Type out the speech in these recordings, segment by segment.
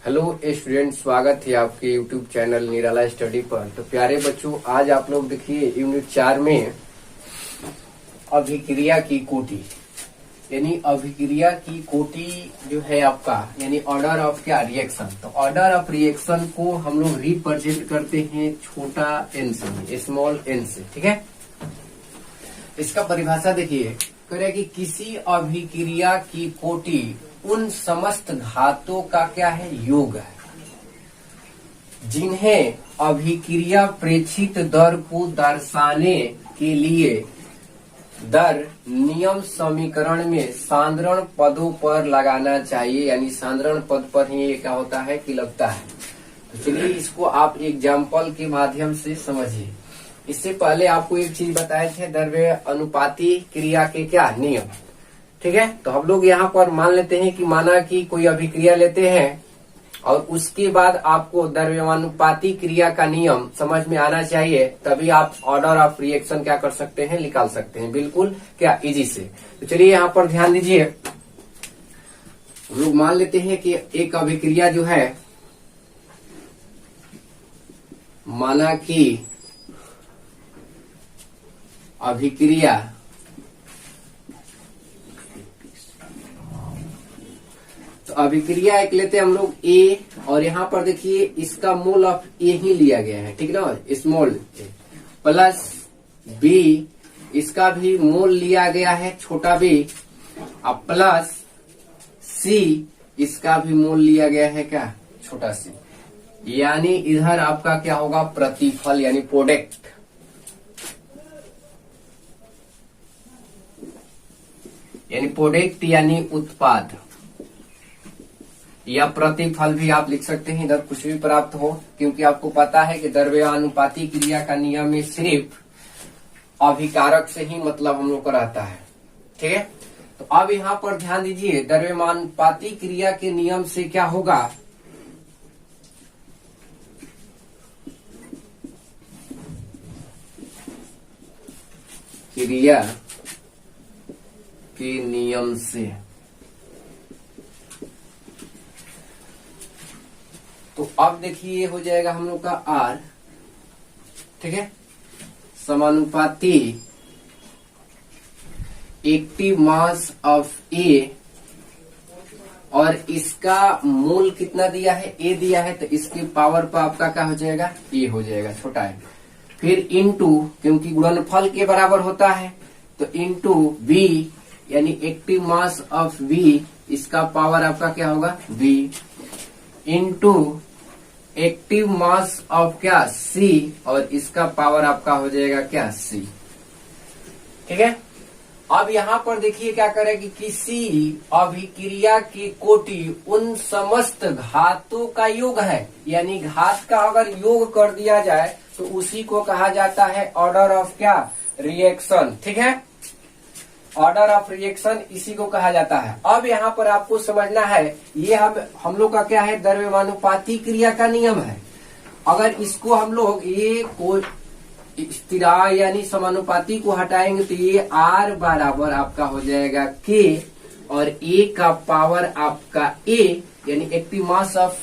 Hello student, स्वागत है आपके यूट्यूब चैनल निराला स्टडी पर। तो प्यारे बच्चों, आज आप लोग देखिए यूनिट 4 में अभिक्रिया की कोटि यानी अभिक्रिया की कोटि जो है आपका यानी ऑर्डर ऑफ क्या रिएक्शन। तो ऑर्डर ऑफ रिएक्शन को हम लोग रिप्रेजेंट करते हैं छोटा एन से, स्मॉल एन से। ठीक है, इसका परिभाषा देखिए, कह रहे कि किसी अभिक्रिया की कोटि उन समस्त घातों का क्या है, योग है, जिन्हें अभिक्रिया प्रेक्षित दर को दर्शाने के लिए दर नियम समीकरण में साधारण पदों पर लगाना चाहिए। यानी साधारण पद पर ही ये क्या होता है कि लगता है। तो चलिए इसको आप एग्जाम्पल के माध्यम से समझिए। इससे पहले आपको एक चीज बताए थे, द्रव्य अनुपाती क्रिया के क्या नियम। ठीक है, तो हम लोग यहाँ पर मान लेते हैं कि माना कि कोई अभिक्रिया लेते हैं और उसके बाद आपको द्रव्यानुपाती क्रिया का नियम समझ में आना चाहिए, तभी आप ऑर्डर ऑफ रिएक्शन क्या कर सकते हैं, निकाल सकते हैं, बिल्कुल क्या इजी से। तो चलिए यहाँ पर ध्यान दीजिए, हम लोग मान लेते हैं कि एक अभिक्रिया जो है, माना कि अभिक्रिया तो अभिक्रिया एक लेते हैं हम लोग ए, और यहाँ पर देखिए इसका मोल ऑफ ए ही लिया गया है। ठीक ना, स्मॉल ए प्लस बी, इसका भी मोल लिया गया है छोटा बी, और प्लस सी, इसका भी मोल लिया गया है क्या, छोटा सी। यानी इधर आपका क्या होगा, प्रतिफल यानी प्रोडक्ट। यानी प्रोडक्ट यानी उत्पाद या प्रतिफल भी आप लिख सकते हैं, इधर कुछ भी प्राप्त हो, क्योंकि आपको पता है कि द्रव्यानुपाती क्रिया का नियम में सिर्फ अभिकारक से ही मतलब हम लोग को रहता है। ठीक है, तो अब यहाँ पर ध्यान दीजिए, द्रव्यानुपाती क्रिया के नियम से क्या होगा, क्रिया के नियम से तो अब देखिए ये हो जाएगा हम लोग का आर। ठीक है, समानुपाती एक्टिव मास ऑफ ए, और इसका मोल कितना दिया है, ए दिया है, तो इसके पावर पर आपका क्या हो जाएगा, ए हो जाएगा, छोटा है। फिर इनटू, क्योंकि गुणनफल के बराबर होता है, तो इनटू बी यानी एक्टिव मास ऑफ बी, इसका पावर आपका क्या होगा, B, into active mass of क्या, सी, और इसका पावर आपका हो जाएगा क्या, सी। ठीक है, अब यहाँ पर देखिए क्या करें कि किसी अभिक्रिया की कोटि उन समस्त घातों का योग है। यानी घात का अगर योग कर दिया जाए तो उसी को कहा जाता है ऑर्डर ऑफ क्या, रिएक्शन। ठीक है, ऑर्डर ऑफ रिएक्शन इसी को कहा जाता है। अब यहाँ पर आपको समझना है, ये हम लोग का क्या है, द्रव्यानुपाती क्रिया का नियम है। अगर इसको हम लोग ये को स्थिरा यानी समानुपाती को हटाएंगे तो ये आर बराबर आपका हो जाएगा के, और ए का पावर आपका ए यानी एक्टिव मास ऑफ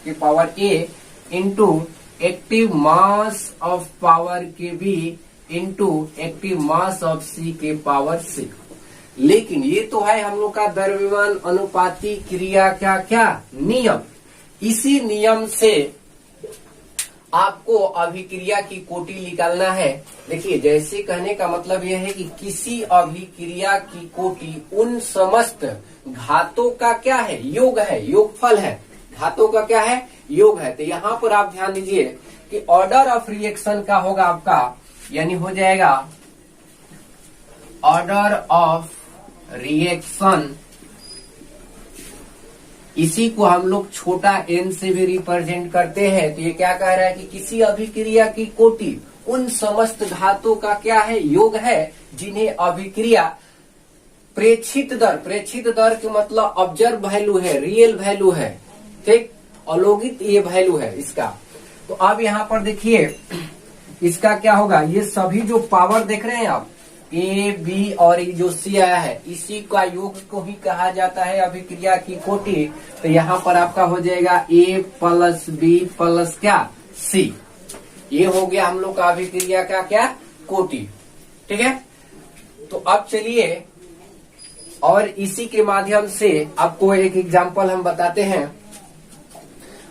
के power A, into active mass of power के B, into active mass of C के पावर सी। लेकिन ये तो है हम लोग का द्रव्यमान अनुपाती क्रिया का क्या नियम। इसी नियम से आपको अभिक्रिया की कोटि निकालना है। देखिए, जैसे कहने का मतलब यह है कि किसी अभिक्रिया की कोटि उन समस्त घातों का क्या है, योग है, योगफल है, घातों का क्या है, योग है। तो यहाँ पर आप ध्यान दीजिए कि ऑर्डर ऑफ रिएक्शन का होगा आपका, यानी हो जाएगा ऑर्डर ऑफ रिएक्शन, इसी को हम लोग छोटा एन से भी रिप्रेजेंट करते हैं। तो ये क्या कह रहा है कि किसी अभिक्रिया की कोटि उन समस्त घातों का क्या है, योग है, जिन्हें अभिक्रिया प्रेक्षित दर के मतलब ऑब्जर्व वैल्यू है, रियल वैल्यू है, ठीक, अलोगित ये वैल्यू है इसका। तो अब यहाँ पर देखिए इसका क्या होगा, ये सभी जो पावर देख रहे हैं आप, ए बी और ये जो सी आया है इसी का योग को ही कहा जाता है अभिक्रिया की कोटि। तो यहाँ पर आपका हो जाएगा ए प्लस बी प्लस क्या सी, ये हो गया हम लोग का अभिक्रिया का क्या कोटि। ठीक है, तो अब चलिए और इसी के माध्यम से आपको एक एग्जांपल हम बताते हैं।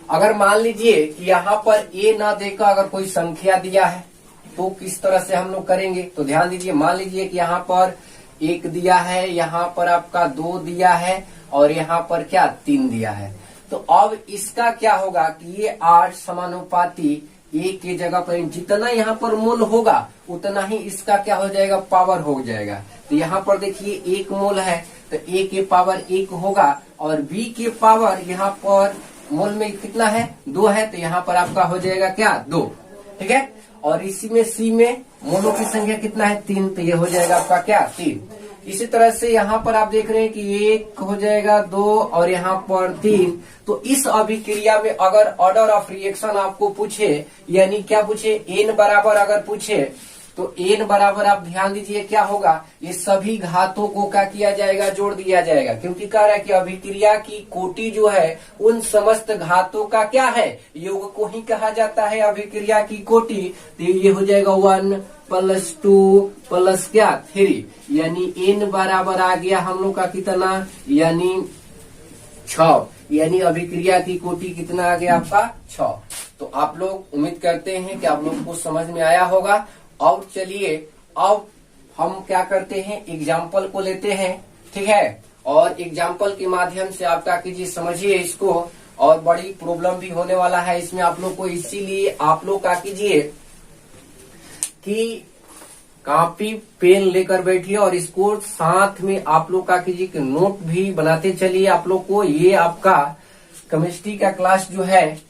अगर मान लीजिए कि यहाँ पर ए ना देकर अगर कोई संख्या दिया है तो किस तरह से हम लोग करेंगे, तो ध्यान दीजिए। मान लीजिए कि यहाँ पर 1 दिया है, यहाँ पर आपका 2 दिया है और यहाँ पर क्या 3 दिया है। तो अब इसका क्या होगा कि ये 8 समानुपाती ए के जगह पर जितना यहाँ पर मोल होगा उतना ही इसका क्या हो जाएगा पावर हो जाएगा। तो यहाँ पर देखिए 1 मोल है तो ए के पावर 1 होगा और बी के पावर यहाँ पर मोल में कितना है 2 है, तो यहाँ पर आपका हो जाएगा क्या 2। ठीक है, और इसी में सी में मोलों की संख्या कितना है 3, तो ये हो जाएगा आपका क्या 3। इसी तरह से यहाँ पर आप देख रहे हैं कि 1 हो जाएगा 2 और यहाँ पर 3। तो इस अभिक्रिया में अगर ऑर्डर ऑफ रिएक्शन आपको पूछे यानी क्या पूछे एन बराबर अगर पूछे तो एन बराबर आप ध्यान दीजिए क्या होगा, ये सभी घातों को क्या किया जाएगा जोड़ दिया जाएगा, क्योंकि कह रहा है कि अभिक्रिया की कोटि जो है उन समस्त घातों का क्या है योग को ही कहा जाता है अभिक्रिया की कोटि। तो ये हो जाएगा 1 + 2 + क्या 3, यानी एन बराबर आ गया हम लोग का कितना यानी 6, यानी अभिक्रिया की कोटि कितना आ गया आपका 6। तो आप लोग उम्मीद करते हैं कि आप लोग को समझ में आया होगा। अब चलिए अब हम क्या करते हैं एग्जाम्पल को लेते हैं। ठीक है, और एग्जाम्पल के माध्यम से आप क्या कीजिए समझिए इसको, और बड़ी प्रॉब्लम भी होने वाला है इसमें आप लोग को, इसीलिए आप लोग क्या कीजिए कि कॉपी पेन लेकर बैठिए और इसको साथ में आप लोग क्या कीजिए कि नोट भी बनाते चलिए। आप लोग को ये आपका केमिस्ट्री का क्लास जो है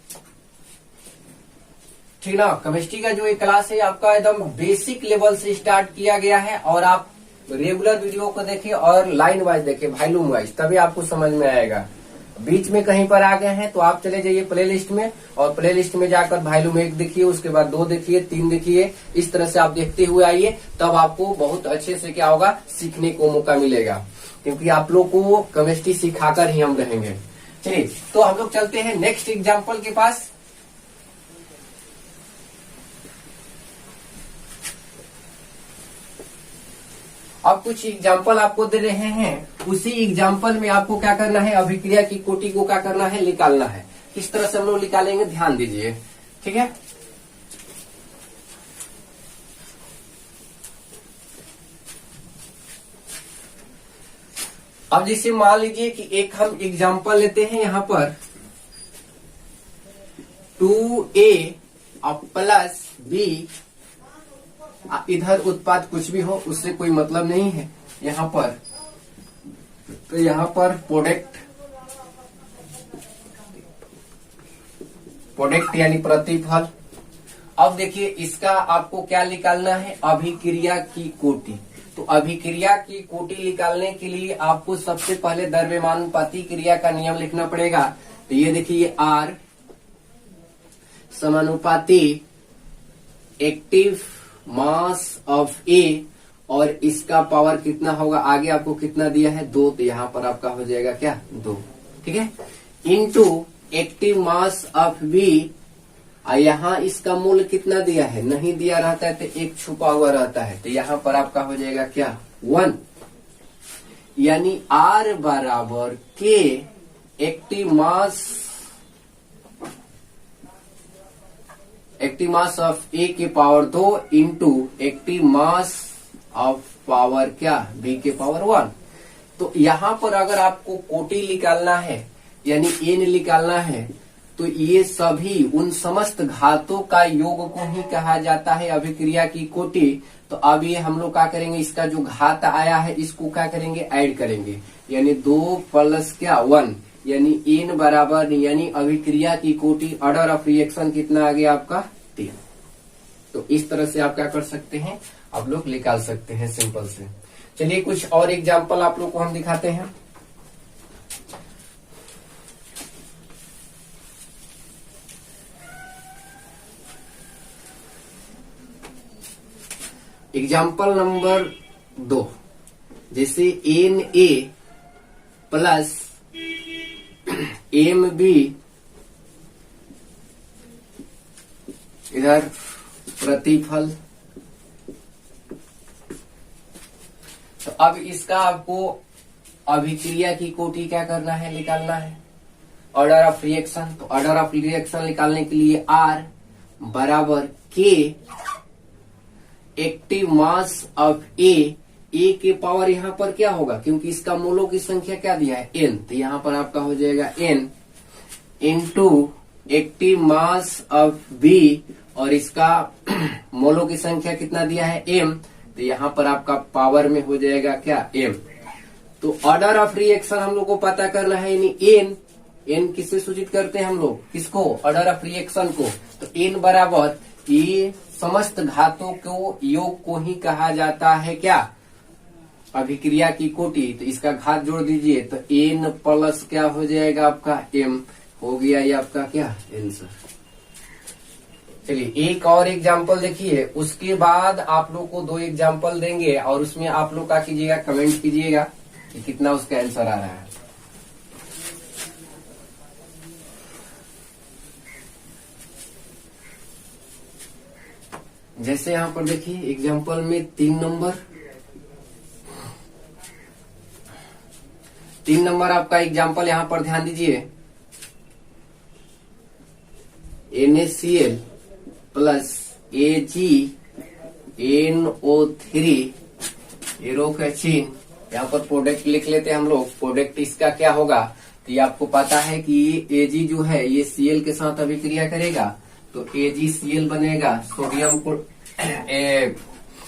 ठीक ना, केमिस्ट्री का जो एक क्लास है आपका एकदम बेसिक लेवल से स्टार्ट किया गया है और आप रेगुलर वीडियो को देखिए और लाइन वाइज देखिए वॉल्यूम वाइज, तभी आपको समझ में आएगा। बीच में कहीं पर आ गए हैं तो आप चले जाइए प्लेलिस्ट में और प्लेलिस्ट में जाकर वॉल्यूम 1 देखिए, उसके बाद 2 देखिए, 3 देखिए, इस तरह से आप देखते हुए आइए, तब आपको बहुत अच्छे से क्या होगा सीखने को मौका मिलेगा, क्योंकि आप लोग को केमिस्ट्री सिखाकर ही हम रहेंगे। चलिए तो हम लोग चलते हैं नेक्स्ट एग्जाम्पल के पास। अब कुछ एग्जाम्पल आपको दे रहे हैं, उसी एग्जाम्पल में आपको क्या करना है अभिक्रिया की कोटि को क्या करना है निकालना है। किस तरह से हम लोग निकालेंगे ध्यान दीजिए। ठीक है, अब जैसे मान लीजिए कि एक हम एग्जाम्पल लेते हैं यहाँ पर 2a प्लस b, इधर उत्पाद कुछ भी हो उससे कोई मतलब नहीं है यहाँ पर। तो यहाँ पर प्रोडक्ट यानी प्रतिफल। अब देखिए इसका आपको क्या निकालना है अभिक्रिया की कोटि। तो अभिक्रिया की कोटि निकालने के लिए आपको सबसे पहले द्रव्यमानुपाती क्रिया का नियम लिखना पड़ेगा। तो ये देखिए R समानुपाती एक्टिव मास ऑफ ए, और इसका पावर कितना होगा आगे आपको कितना दिया है 2, तो यहाँ पर आपका हो जाएगा क्या 2। ठीक है, into active mass of B, यहाँ इसका मूल्य कितना दिया है नहीं दिया रहता है तो 1 छुपा हुआ रहता है, तो यहाँ पर आपका हो जाएगा क्या 1, यानी R बराबर के एक्टिव मास ऑफ ए के power 2 into active mass of power क्या बी के पावर 1। तो यहाँ पर अगर आपको कोटि निकालना है यानी एन निकालना है तो ये सभी उन समस्त घातों का योग को ही कहा जाता है अभिक्रिया की कोटि। तो अब ये हम लोग क्या करेंगे इसका जो घात आया है इसको क्या करेंगे ऐड करेंगे, यानी 2 + क्या 1, यानी एन बराबर यानी अभिक्रिया की कोटि ऑर्डर ऑफ रिएक्शन कितना आ गया आपका 3। तो इस तरह से आप क्या कर सकते हैं आप लोग निकाल सकते हैं सिंपल से। चलिए कुछ और एग्जाम्पल आप लोग को हम दिखाते हैं। एग्जाम्पल नंबर 2, जैसे N A plus M B, इधर प्रतिफल। तो अब इसका आपको अभिक्रिया की कोटि क्या करना है, निकालना है, ऑर्डर ऑफ रिएक्शन। तो ऑर्डर ऑफ रिएक्शन निकालने के लिए R बराबर K एक्टिव मास ऑफ ए के पावर यहाँ पर क्या होगा, क्योंकि इसका मोलों की संख्या क्या दिया है, N, तो यहाँ पर आपका हो जाएगा N into active mass of B, और इसका मोलों की संख्या कितना दिया है, M, तो यहाँ पर आपका पावर में हो जाएगा क्या, M। तो ऑर्डर ऑफ रिएक्शन हम लोग को पता करना है, यानी N किससे सूचित करते हैं हम लोग, किसको, ऑर्डर ऑफ रिएक्शन को। तो N बराबर ये समस्त घातों को योग को ही कहा जाता है क्या, अभिक्रिया की कोटि। तो इसका घात जोड़ दीजिए तो N प्लस क्या हो जाएगा आपका M, हो गया ये आपका क्या आंसर। चलिए एक और एग्जाम्पल देखिए, उसके बाद आप लोग को 2 एग्जाम्पल देंगे और उसमें आप लोग क्या कीजिएगा, कमेंट कीजिएगा कि कितना उसका आंसर आ रहा है। जैसे यहाँ पर देखिए एग्जाम्पल में 3 नंबर आपका एग्जाम्पल यहाँ पर ध्यान दीजिए, NaCl प्लस AgNO3 एरोकेचिन, यहाँ पर प्रोडक्ट लिख लेते हैं हम लोग। प्रोडक्ट इसका क्या होगा, तो ये आपको पता है कि ये Ag जो है ये Cl के साथ अभिक्रिया करेगा, तो AgCl बनेगा सोडियम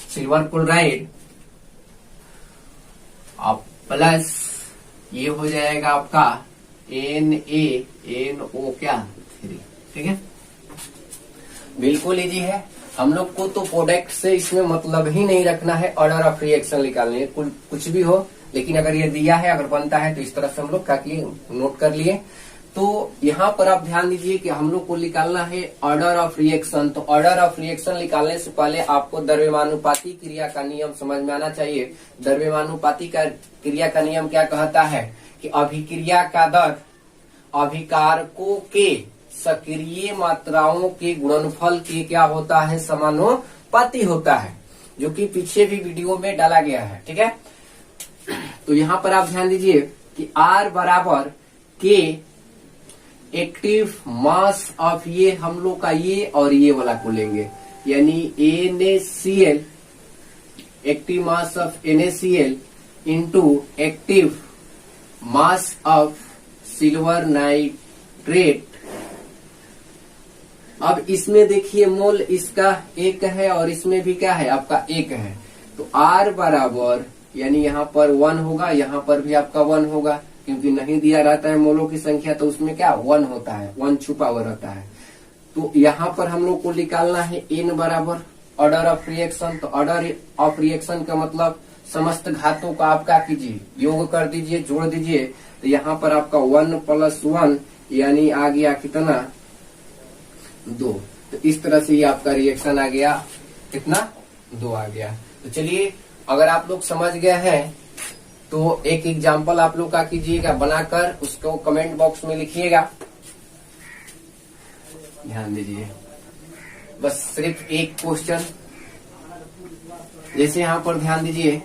सिल्वर क्लोराइड, अब प्लस ये हो जाएगा आपका NaNO क्या 3, ठीक है। बिल्कुल इजी है, हम लोग को तो प्रोडक्ट से इसमें मतलब ही नहीं रखना है, ऑर्डर ऑफ रिएक्शन निकालने कुछ भी हो, लेकिन अगर ये दिया है, अगर बनता है तो इस तरह से हम लोग क्या किए, नोट कर लिए। तो यहाँ पर आप ध्यान दीजिए कि हम लोग को निकालना है ऑर्डर ऑफ रिएक्शन। तो ऑर्डर ऑफ रिएक्शन निकालने से पहले आपको द्रव्यमानुपाती क्रिया का नियम समझ में आना चाहिए। द्रव्यमानुपाती का क्रिया का नियम क्या कहता है कि अभिक्रिया का दर अभिकारकों के सक्रिय मात्राओं के गुणनफल के क्या होता है, समानुपाती होता है, जो कि पीछे भी वीडियो में डाला गया है, ठीक है। तो यहाँ पर आप ध्यान दीजिए कि R बराबर K एक्टिव मास ऑफ ये हम लोग का ये और ये वाला को लेंगे, यानी NaCl active mass of NaCl into active mass of silver nitrate. अब इसमें देखिए मोल इसका 1 है और इसमें भी क्या है आपका 1 है, तो R बराबर यानी यहाँ पर 1 होगा, यहाँ पर भी आपका 1 होगा, क्योंकि नहीं दिया रहता है मोलों की संख्या, तो उसमें क्या 1 होता है, 1 छुपा हुआ रहता है। तो यहाँ पर हम लोग को निकालना है N बराबर ऑर्डर ऑफ रिएक्शन। तो ऑर्डर ऑफ रिएक्शन का मतलब समस्त घातों का आप क्या कीजिए, योग कर दीजिए, जोड़ दीजिए। तो यहाँ पर आपका 1 + 1 यानी आ गया कितना 2। तो इस तरह से ये आपका रिएक्शन आ गया कितना 2 आ गया। तो चलिए अगर आप लोग समझ गए हैं तो एक एग्जाम्पल आप लोग का कीजिएगा बनाकर, उसको कमेंट बॉक्स में लिखिएगा। ध्यान दीजिए बस सिर्फ एक क्वेश्चन, जैसे यहाँ पर ध्यान दीजिए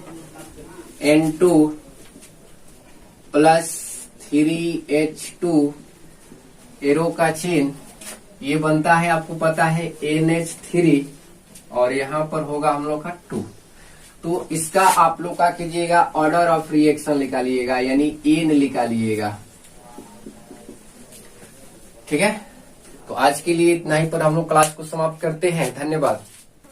N2 + 3H2 एरो का चेन, ये बनता है आपको पता है NH3 और यहाँ पर होगा हम लोग का 2। तो इसका आप लोग का कीजिएगा ऑर्डर ऑफ रिएक्शन निकालिएगा, यानी N निकालिएगा, ठीक है। तो आज के लिए इतना ही पर हम लोग क्लास को समाप्त करते हैं। धन्यवाद।